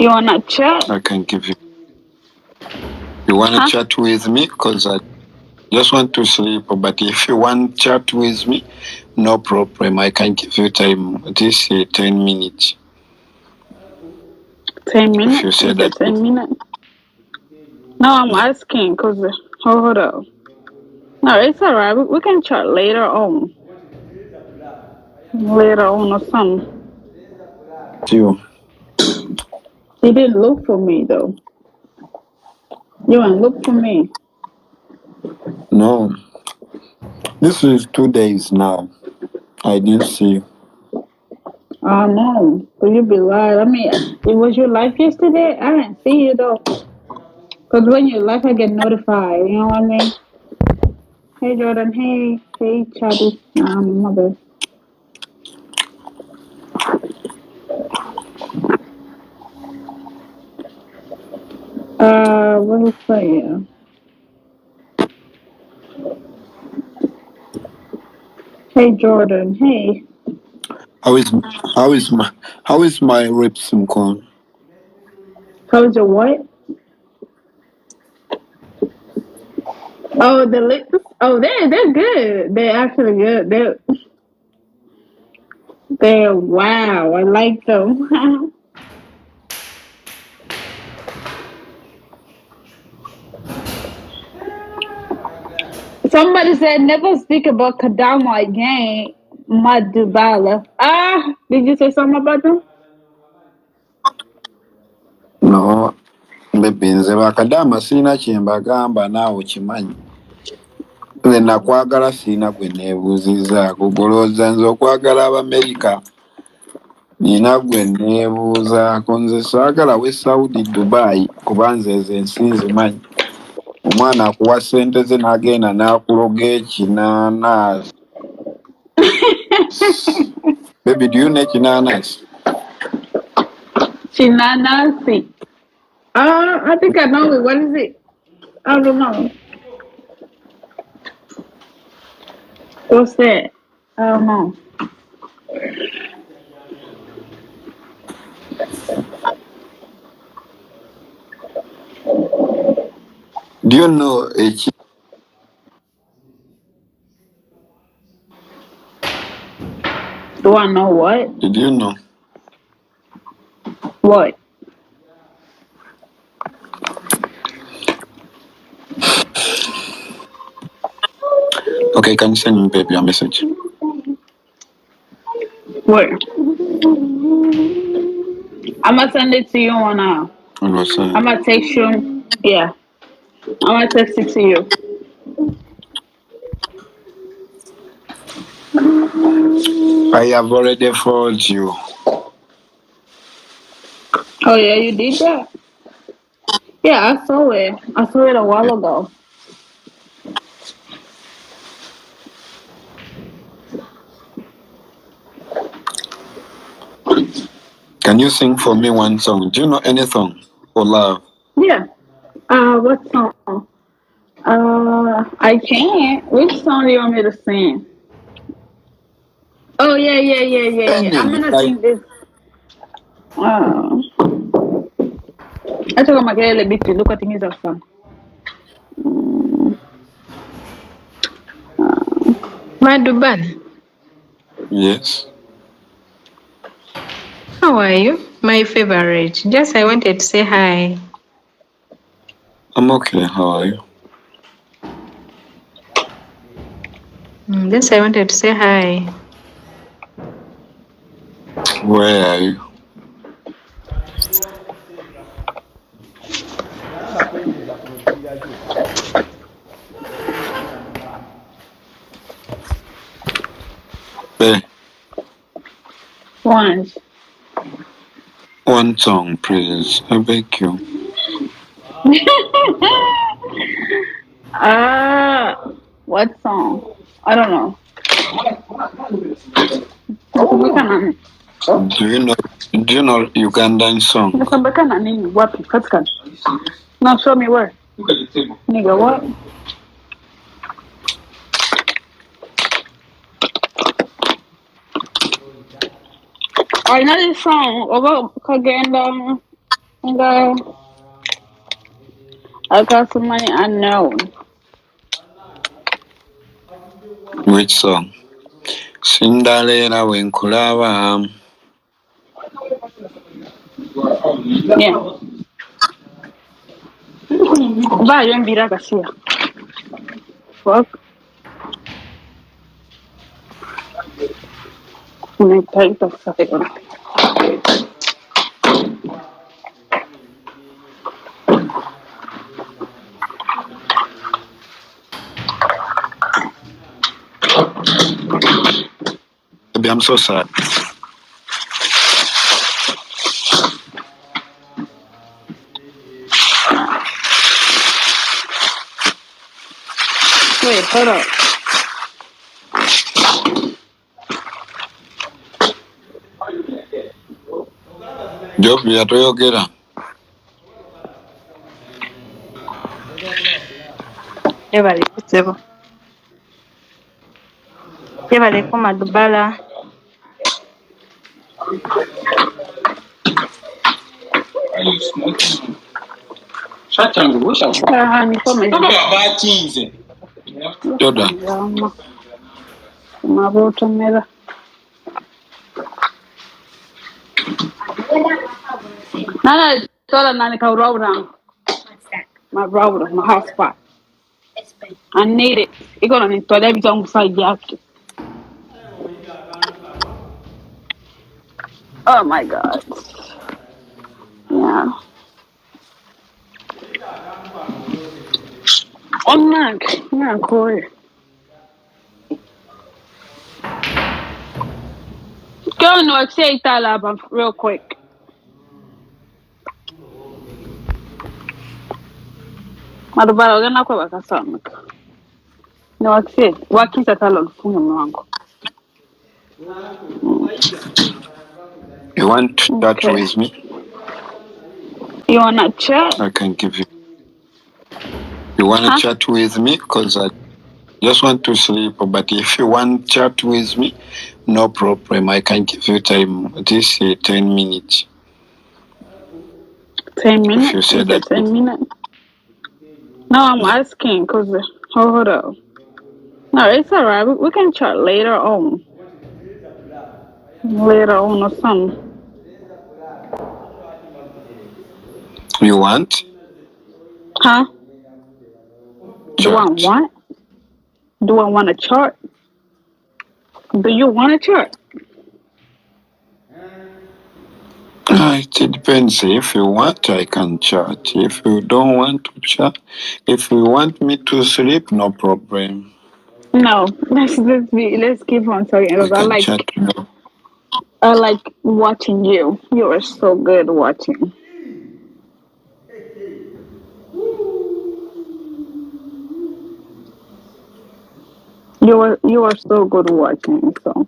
You wanna chat? I can give you. You wanna chat with me? Because I just want to sleep. But if you want chat with me, no problem. I can give you time. This 10 minutes. 10 minutes? If you say Is it that. 10 minutes? No, I'm asking because hold up. No, it's alright. We can chat later on. Later on or something. You. You didn't look for me though. You didn't look for me. No. This is 2 days now. I didn't see you. Oh no. So you be lying. I mean, it was your live yesterday? I didn't see you though. Because when you live, I get notified. You know what I mean? Hey Jordan. Hey Chatty. My bad. What is saying? Hey Jordan. Hey. How is how is my how is my ribs gone? How's your what? Oh, the lips. Oh, they're good. They're actually good. They're wow. I like them. Somebody said never speak about Kadama again. Madubarah. Did you say something about them? No. Baby, nze bakadaama sirina kye mbagamba naawe okimanyi. Nze nakwagala sirina gwe neebuuzizaako. Golowooza nze okwagala Abamerica nina gwe neebuuzaako. Nze saagala we Saudi Dubai kuba nze ensi nzimanyi. Omwana akuwa ssente ze n'agenda n'akuloga ekinaanaasi. Baby, do you know ekinaanaasi? Chinanasi. I think I know it. What is it? I don't know. What's that? I don't know. Do you know Do I know what? Did you know? What? Okay, can you send me baby a message? Where? I'm gonna send it to you on I'm gonna text you. Yeah. I'm gonna text it to you. I have already followed you. Oh yeah, you did that? Yeah, I saw it. I saw it a while ago. Can you sing for me one song? Do you know any song for love? Yeah. What song? I can't. Which song do you want me to sing? Oh yeah. I'm gonna sing this. Acha kama kelele biti luka tingiza sana. Madubarah, Yes. how are you? My favorite. Just I wanted to say hi. I'm okay. How are you? Just I wanted to say hi. Where are you? Hey, one song, please. I beg you. What song? I don't know. Do you know Ugandan song? Nasambakana nini? Wapi? Katika. No, show me where. Nigga, what? I know this song. Oba kagenda. Okay. I got some money unknown. Which song? Cinderella when Kulava. Yeah. Vai, io invito a sia. Fuck. Mi stai passando. Baby, I'm so sad. Wait, hold up. Job, you are toyogera. Ebale kusebo. Ebale ko Madubarah. Jordan. Uma volta mera. Nana, toda nani ka router. My router, my hotspot. I need it. You're gonna need to every time side jacket. Oh my god. Yeah. Oh man, yeah, Corey. Go no say Talaba real quick. Madubarah ugenda kwa bakasana. No say wakisa talo lufunga mwangu. You want to chat Okay. with me? You wanna chat? I can give you. You want to Huh? chat with me? Because I just want to sleep. But if you want to chat with me, no problem. I can give you time. This 10 minutes. 10 If you minutes? say Is it that. 10 minutes? No, I'm asking because hold up. No, it's alright. We can chat later on. Later on or something. You want? Huh? Do I Chat. want? Do I want to chart? Do you want to chart? It depends. If you want, I can chat. If you don't want to chat, if you want me to sleep, no problem. No. Let's keep on talking We because can chat. No. I like watching you. You are so good watching. You are so good watching. So